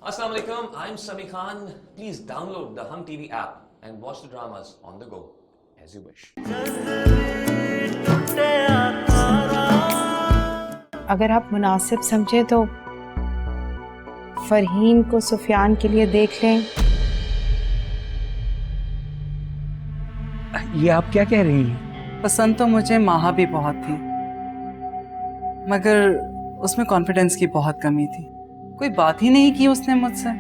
Assalamu alaikum, I'm Sami Khan. Please download the Hum TV app and watch the dramas on the go as you wish. अगर आप मुनासिब समझे तो फरहीन को सुफियान के लिए देख लें। ये आप क्या कह रही हैं? पसंद तो मुझे माहा भी बहुत थी, मगर उसमें कॉन्फिडेंस की बहुत कमी थी। कोई बात ही नहीं की उसने मुझसे।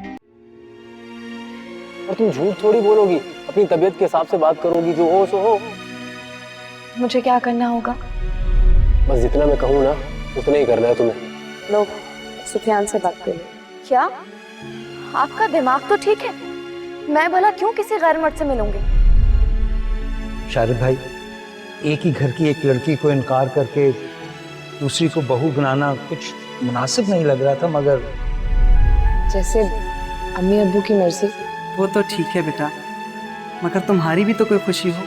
और तुम झूठ थोड़ी बोलोगी, अपनी तबीयत के हिसाब से बात करोगी, जो हो सो हो। मुझे क्या करना होगा? बस जितना मैं कहूँ ना उतना ही करना है तुम्हें। लो, सुफियान से बात करो। क्या आपका दिमाग तो ठीक है? मैं भला क्यों किसी गैर मर्द से मिलूंगी? शारिद भाई, एक ही घर की एक लड़की को इनकार करके दूसरी को बहू बनाना कुछ मुनासिब नहीं लग रहा था, मगर जैसे अम्मी अब्बू की मर्जी। वो तो ठीक है बेटा, मगर तुम्हारी भी तो कोई खुशी हो।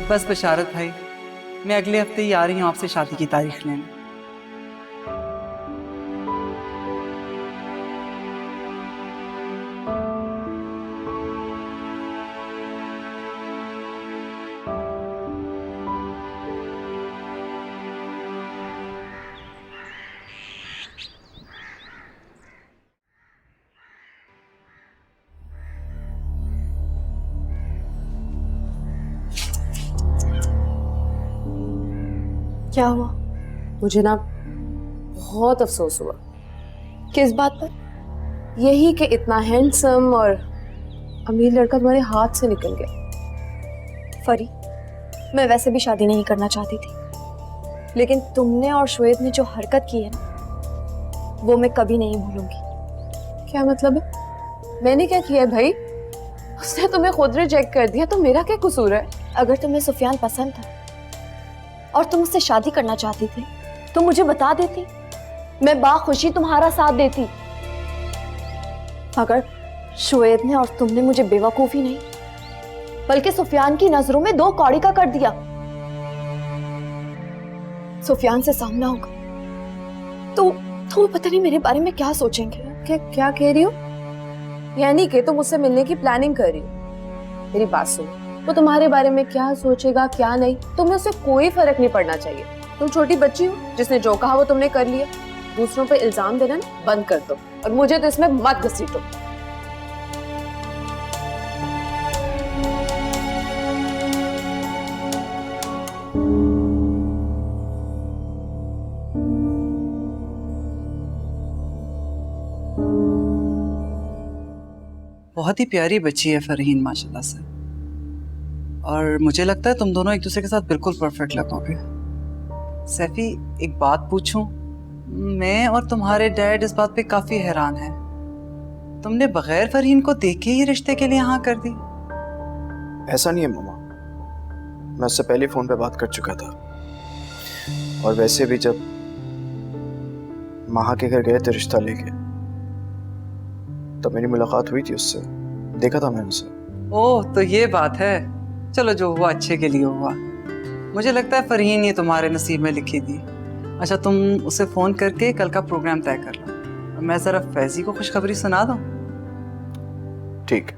बस बशारत भाई, मैं अगले हफ्ते ही आ रही हूँ आपसे शादी की तारीख लेने। क्या हुआ? मुझे ना बहुत अफसोस हुआ। किस बात पर? यही कि इतना हैंडसम और अमीर लड़का तुम्हारे हाथ से निकल गया। फरी, मैं वैसे भी शादी नहीं करना चाहती थी, लेकिन तुमने और श्वेत ने जो हरकत की है ना, वो मैं कभी नहीं भूलूंगी। क्या मतलब है? मैंने क्या किया है भाई? उसने तुम्हें खुद रिजेक्ट कर दिया, तो मेरा क्या कसूर है? अगर तुम्हें सुफियान पसंद था और तुम उससे शादी करना चाहती थी तो मुझे बता देती, मैं बाखुशी तुम्हारा साथ देती। मगर शुएब ने और तुमने मुझे बेवकूफी नहीं बल्कि सुफियान की नजरों में दो कौड़ी का कर दिया। सुफियान से सामना होगा तो पता नहीं मेरे बारे में क्या सोचेंगे। क्या कह रही हो? यानी कि तुम मुझसे मिलने की प्लानिंग कर रही हो? मेरी बात सुनो, वो तुम्हारे बारे में क्या सोचेगा क्या नहीं, तुम्हें उससे कोई फर्क नहीं पड़ना चाहिए। तुम छोटी बच्ची हो, जिसने जो कहा वो तुमने कर लिया। दूसरों पे इल्जाम देना ना बंद कर दो, और मुझे तो इसमें मत घसीटो। बहुत ही प्यारी बच्ची है फरहीन माशाल्लाह से, और मुझे लगता है तुम दोनों एक दूसरे के साथ बिल्कुल परफेक्ट लगोगे। सैफी, एक बात पूछूं? मैं और तुम्हारे डैड इस बात पे काफी हैरान हैं। तुमने बगैर फरहीन को देखे ही रिश्ते के लिए हाँ कर दी। ऐसा नहीं है मामा, मैं उससे पहले फोन पे बात कर चुका था। और वैसे भी जब माहा के घर गए थे रिश्ता लेके, तब मेरी मुलाकात हुई थी उससे, देखा था मैंने उसे। ओह, तो ये बात है। चलो, जो हुआ अच्छे के लिए हुआ। मुझे लगता है फरहीन ये तुम्हारे नसीब में लिखी थी। अच्छा, तुम उसे फोन करके कल का प्रोग्राम तय कर लो। मैं जरा फैजी को खुशखबरी सुना दूं? ठीक।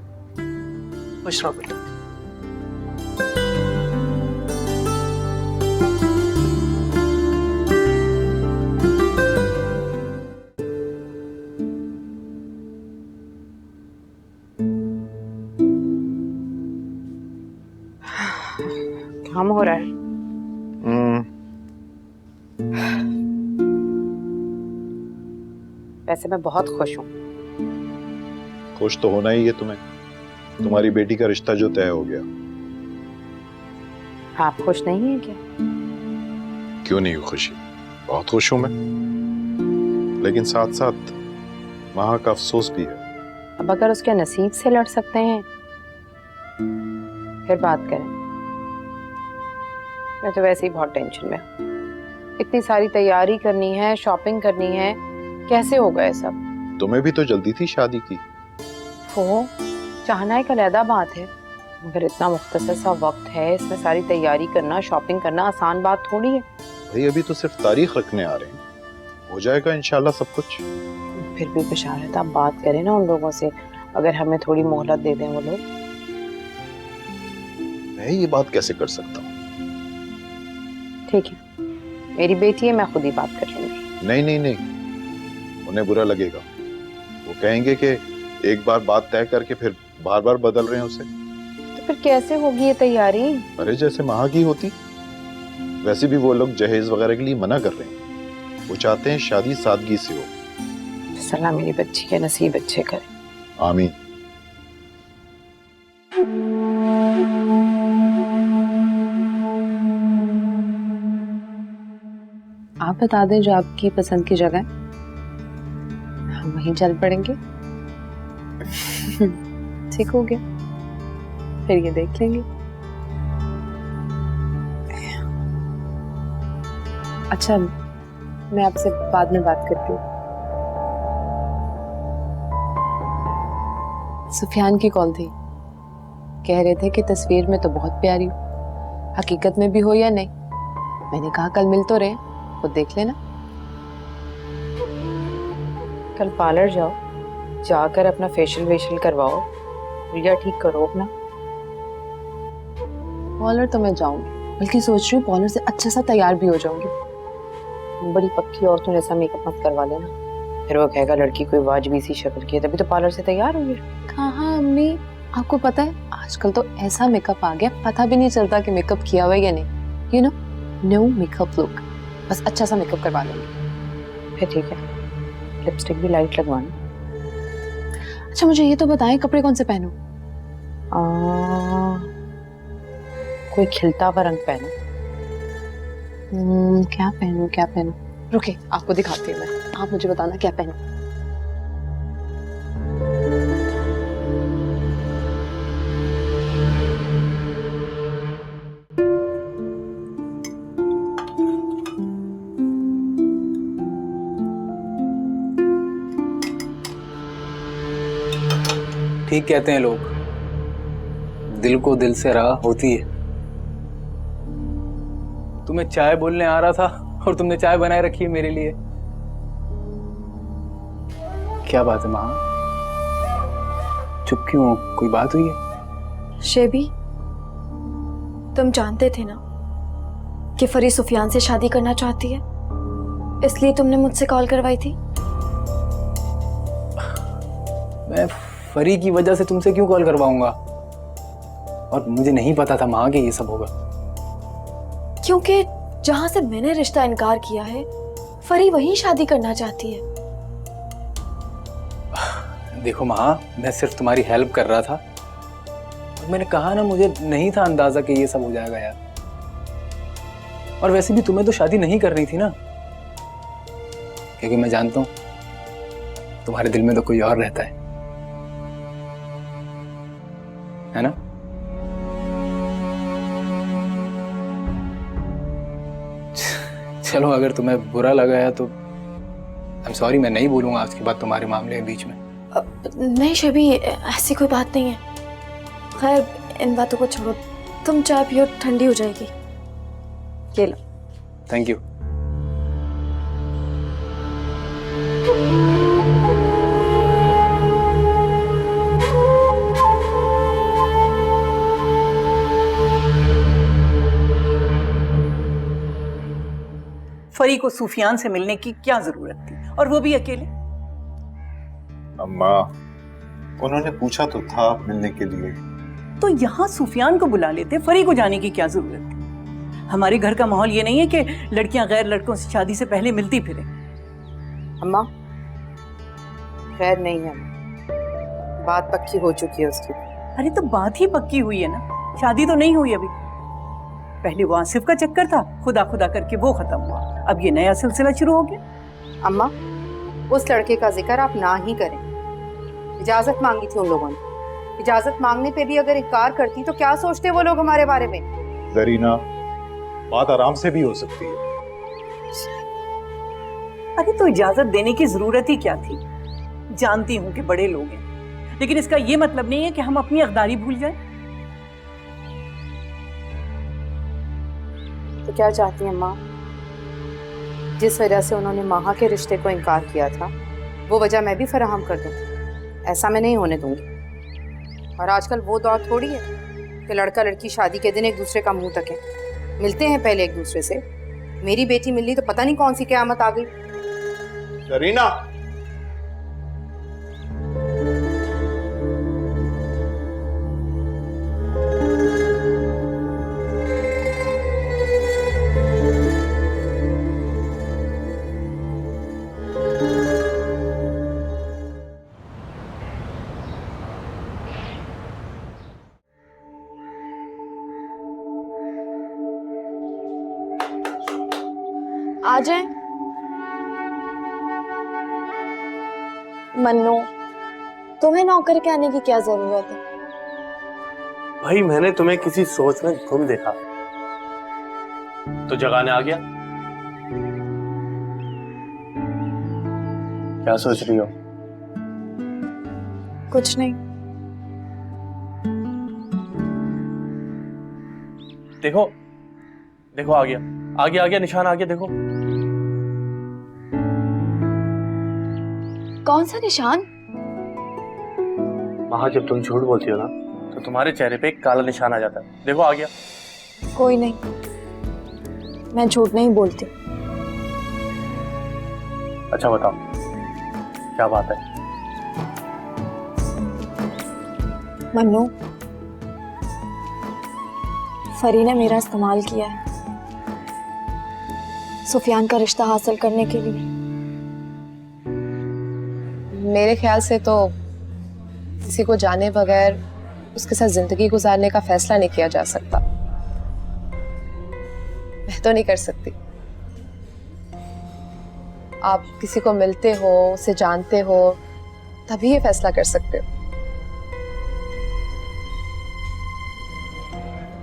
खुश रहो बेटा। काम हो रहा है। वैसे मैं बहुत खुश हूँ। खुश तो होना ही है तुम्हें, तुम्हारी बेटी का रिश्ता जो तय हो गया। आप खुश नहीं हैं क्या? क्यों नहीं हूँ खुशी, बहुत खुश हूँ मैं, लेकिन साथ साथ माँ का अफसोस भी है। अब अगर उसके नसीब से लड़ सकते हैं फिर बात करें। मैं तो वैसे ही बहुत टेंशन में हूँ। इतनी सारी तैयारी करनी है, शॉपिंग करनी है, कैसे होगा ये सब? तुम्हें भी तो जल्दी थी शादी की। वो चाहना एक अलग बात है, मगर इतना मुख्तसर सा वक्त है, इसमें सारी तैयारी करना, शॉपिंग करना आसान बात थोड़ी है। भाई अभी तो सिर्फ तारीख रखने आ रहे हैं, हो जाएगा इंशाल्लाह सब कुछ। फिर भी बिशारत, आप बात करें ना उन लोगों से, अगर हमें थोड़ी मोहलत दे दें वो लोग। मैं ये बात कैसे कर सकता हूँ? ठीक है, मेरी बेटी है, मैं खुद ही बात कर लूंगी। नहीं नहीं नहीं, उन्हें बुरा लगेगा। वो कहेंगे कि एक बार बात तय करके फिर बार बार बदल रहे हैं उसे। तो फिर कैसे होगी ये तैयारी? अरे जैसे माँ की होती वैसे भी वो लोग जहेज वगैरह के लिए मना कर रहे हैं। वो चाहते हैं शादी सादगी से हो। सलाह मेरी बच्ची के नसीब अच्छे करे। आमीन। आप बता दें जो आपकी पसंद की जगह है, हम वहीं चल पड़ेंगे। ठीक हो गया, फिर ये देख लेंगे। अच्छा, मैं आपसे बाद में बात करती हूँ। सुफियान की कॉल थी, कह रहे थे कि तस्वीर में तो बहुत प्यारी हो, हकीकत में भी हो या नहीं। मैंने कहा कल मिल तो रहे, खुद देख लेना। कल पार्लर जाओ, जाकर अपना फेशियल वेशियल करवाओ, रिया ठीक करो अपना। पार्लर तो मैं जाऊंगी, बल्कि सोच रही हूँ पार्लर से अच्छा सा तैयार भी हो जाऊंगी। बड़ी पक्की औरतों जैसा मेकअप मत करवा लेना, फिर वो कहेगा लड़की कोई वाजिबी सी शक्ल की है तभी तो पार्लर से तैयार हुई है। कहाँ अम्मी, आपको पता है आजकल तो ऐसा मेकअप आ गया पता भी नहीं चलता कि मेकअप किया हुआ है या नहीं। You know, no makeup look, बस अच्छा सा मेकअप करवा लेंगे। फिर ठीक है, लिपस्टिक भी लाइट लगवाना। अच्छा मुझे ये तो बताएं कपड़े कौन से पहनूं? कोई खिलता हुआ रंग पहनो। क्या पहनूं क्या पहनूं? रुके आपको दिखाती हूँ मैं, आप मुझे बताना क्या पहनूं। ठीक कहते हैं लोग, दिल को दिल से राह होती है। तुम्हें चाय बोलने आ रहा था और तुमने चाय बनाए रखी है मेरे लिए। क्या बात है माँ, चुप क्यों, कोई बात हुई है? शेबी, तुम जानते थे ना कि फरी सुफियान से शादी करना चाहती है, इसलिए तुमने मुझसे कॉल करवाई थी। मैं फरी की वजह से तुमसे क्यों कॉल करवाऊंगा, और मुझे नहीं पता था माँ कि ये सब होगा। क्योंकि जहां से मैंने रिश्ता इनकार किया है, फरी वहीं शादी करना चाहती है। देखो माँ, मैं सिर्फ तुम्हारी हेल्प कर रहा था, और मैंने कहा ना मुझे नहीं था अंदाजा कि ये सब हो जाएगा यार। और वैसे भी तुम्हें तो शादी नहीं करनी थी ना, क्योंकि मैं जानता हूं तुम्हारे दिल में तो कोई और रहता है ना? चलो अगर तुम्हें बुरा लगा है तो आई एम सॉरी, मैं नहीं बोलूंगा आज के बाद तुम्हारे मामले के बीच में। नहीं शेबी, ऐसी कोई बात नहीं है। खैर इन बातों को छोड़ो, तुम चाय पियो, ठंडी हो जाएगी। ये लो। Thank you. फरी को सुफियान से मिलने की क्या जरूरत थी, और वो भी अकेले? अम्मा, उन्होंने पूछा तो था मिलने के लिए। तो यहाँ सुफियान को बुला लेते, फरी को जाने की क्या जरूरत थी? हमारे घर का माहौल ये नहीं है कि लड़कियां गैर लड़कों से शादी से पहले मिलती फिरे। अम्मा खैर नहीं है, बात पक्की हो चुकी है उसकी। अरे तो बात ही पक्की हुई है ना, शादी तो नहीं हुई अभी। पहले वो आसिफ का चक्कर था, खुदा खुदा करके वो खत्म हुआ, अब ये नया सिलसिला शुरू हो गया। अम्मा उस लड़के का जिक्र आप ना ही करें। इजाजत मांगी थी उन लोगों ने, इजाजत मांगने पे भी अगर इनकार करती तो क्या सोचते वो लोग हमारे बारे में? जरीना, बात आराम से भी हो सकती है। अरे तो इजाजत देने की जरूरत ही क्या थी? जानती हूँ कि बड़े लोग हैं, लेकिन इसका ये मतलब नहीं है कि हम अपनी अकदारी भूल जाएं। तो क्या चाहती हैं अम्मा? जिस वजह से उन्होंने माहा के रिश्ते को इनकार किया था वो वजह मैं भी फराहम कर दूँ। ऐसा मैं नहीं होने दूंगी। और आजकल वो दौर थोड़ी है कि लड़का लड़की शादी के दिन एक दूसरे का मुंह तके। मिलते हैं पहले एक दूसरे से। मेरी बेटी मिली तो पता नहीं कौन सी क़यामत आ गई। करीना, आ जाए। मन्नू, तुम्हें नौकर के आने की क्या जरूरत है? भाई मैंने तुम्हें किसी सोच में गुम देखा तो जगाने आ गया। क्या सोच रही हो? कुछ नहीं। देखो देखो, आ गया आ गया आ गया, निशान आ गया, देखो। कौन सा निशान? वहां जब तुम झूठ बोलती हो ना तो तुम्हारे चेहरे पे एक काला निशान आ जाता है। देखो आ गया। कोई नहीं, मैं झूठ नहीं बोलती। अच्छा बताओ क्या बात है? मन्नू, फरी ने मेरा इस्तेमाल किया है सुफियान का रिश्ता हासिल करने के लिए। मेरे ख्याल से तो किसी को जाने बगैर उसके साथ जिंदगी गुजारने का फैसला नहीं किया जा सकता। मैं तो नहीं कर सकती। आप किसी को मिलते हो, उसे जानते हो, तभी ये फैसला कर सकते हो।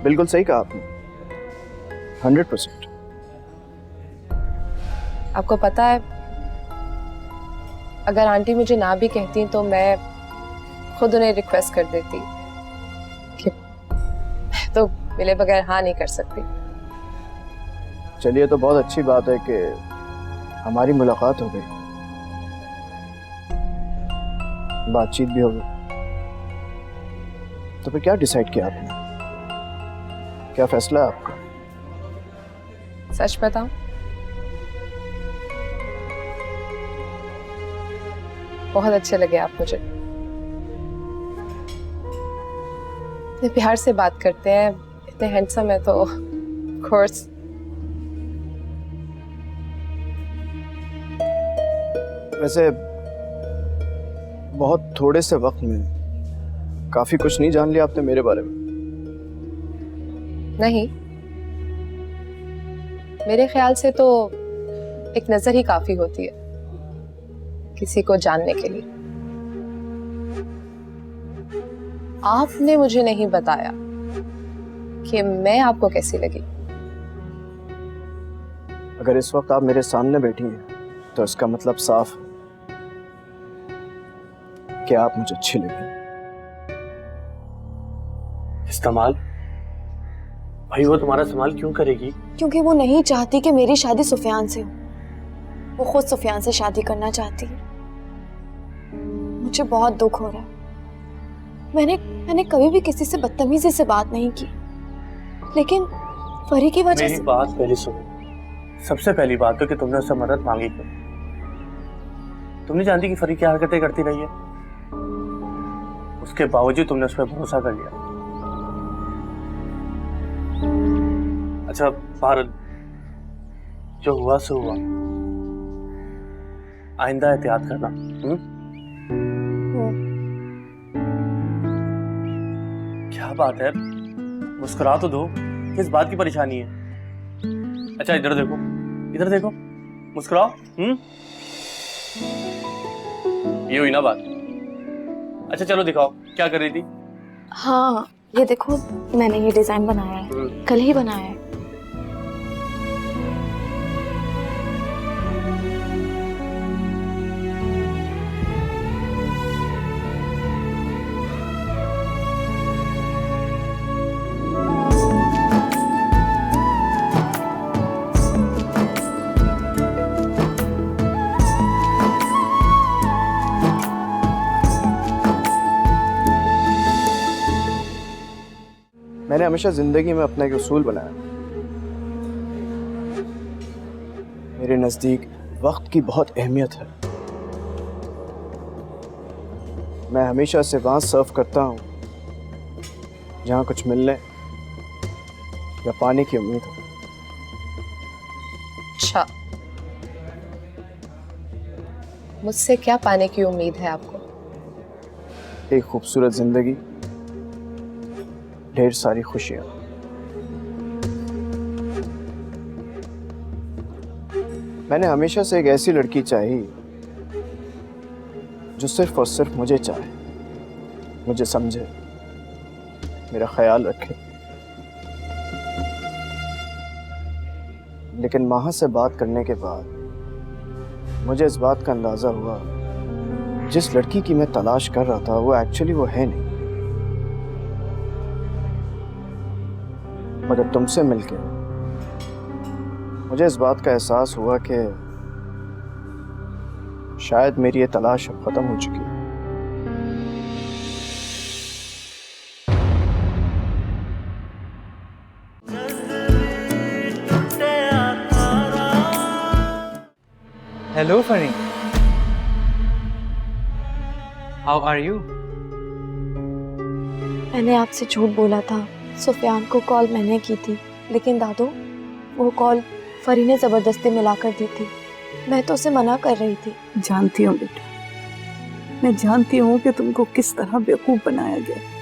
बिल्कुल सही कहा आपने, 100%। आपको पता है, अगर आंटी मुझे ना भी कहती तो मैं खुद उन्हें रिक्वेस्ट कर देती कि मैं तो मिले बगैर हाँ नहीं कर सकती। चलिए, तो बहुत अच्छी बात है कि हमारी मुलाकात हो गई, बातचीत भी हो गई। तो फिर क्या डिसाइड किया आपने? क्या फैसला है आपका? सच बताऊं, बहुत अच्छे लगे आप मुझे। इतने प्यार से बात करते हैं, इतने हैंडसम है, तो ऑफ कोर्स। वैसे बहुत थोड़े से वक्त में काफी कुछ नहीं जान लिया आपने मेरे बारे में। नहीं, मेरे ख्याल से तो एक नजर ही काफी होती है किसी को जानने के लिए। आपने मुझे नहीं बताया कि मैं आपको कैसी लगी। अगर इस वक्त आप मेरे सामने बैठी हैं तो इसका मतलब साफ है कि आप मुझे अच्छी लगी। इस्तेमाल? भाई वो तुम्हारा इस्तेमाल क्यों करेगी? क्योंकि वो नहीं चाहती कि मेरी शादी सुफियान से हो। वो खुद सुफियान से शादी करना चाहती है। मुझे बहुत दुख हो रहा है। मैंने कभी भी किसी से बदतमीजी से बात नहीं की, लेकिन फरी की वजह मेरी से। बात पहले सुनो। सबसे पहली बात तो कि तुमने उससे मदद मांगी क्यों? तुम नहीं जानती कि फरी क्या हरकतें करती रही है? उसके बावजूद तुमने उस पर भरोसा कर लिया। अच्छा भारत, जो हुआ सो हुआ, आइंदा एहतियात करना। क्या बात है, मुस्कुरा तो दो, किस बात की परेशानी है? अच्छा इधर देखो, इधर देखो, मुस्कुराओ। ये हुई ना बात। अच्छा चलो दिखाओ क्या कर रही थी। हाँ, ये देखो, मैंने ये डिजाइन बनाया है, कल ही बनाया है। मैंने हमेशा जिंदगी में अपना एक उसूल बनाया। मेरे नज़दीक वक्त की बहुत अहमियत है। मैं हमेशा से वहां सर्व करता हूं जहां कुछ मिलने या पाने की उम्मीद हो। अच्छा, मुझसे क्या पाने की उम्मीद है आपको? एक खूबसूरत जिंदगी, ढेर सारी खुशियां। मैंने हमेशा से एक ऐसी लड़की चाही जो सिर्फ और सिर्फ मुझे चाहे, मुझे समझे, मेरा ख्याल रखे। लेकिन माहा से बात करने के बाद मुझे इस बात का अंदाजा हुआ जिस लड़की की मैं तलाश कर रहा था वो एक्चुअली वो है नहीं। मगर तुमसे मिलके मुझे इस बात का एहसास हुआ कि शायद मेरी ये तलाश अब खत्म हो चुकी है। Hello funny, how are you? मैंने आपसे झूठ बोला था। सुफियान को कॉल मैंने की थी, लेकिन दादू वो कॉल फरी ने जबरदस्ती मिलाकर दी थी। मैं तो उसे मना कर रही थी। जानती हूँ बेटा, मैं जानती हूँ कि तुमको किस तरह बेवकूफ बनाया गया।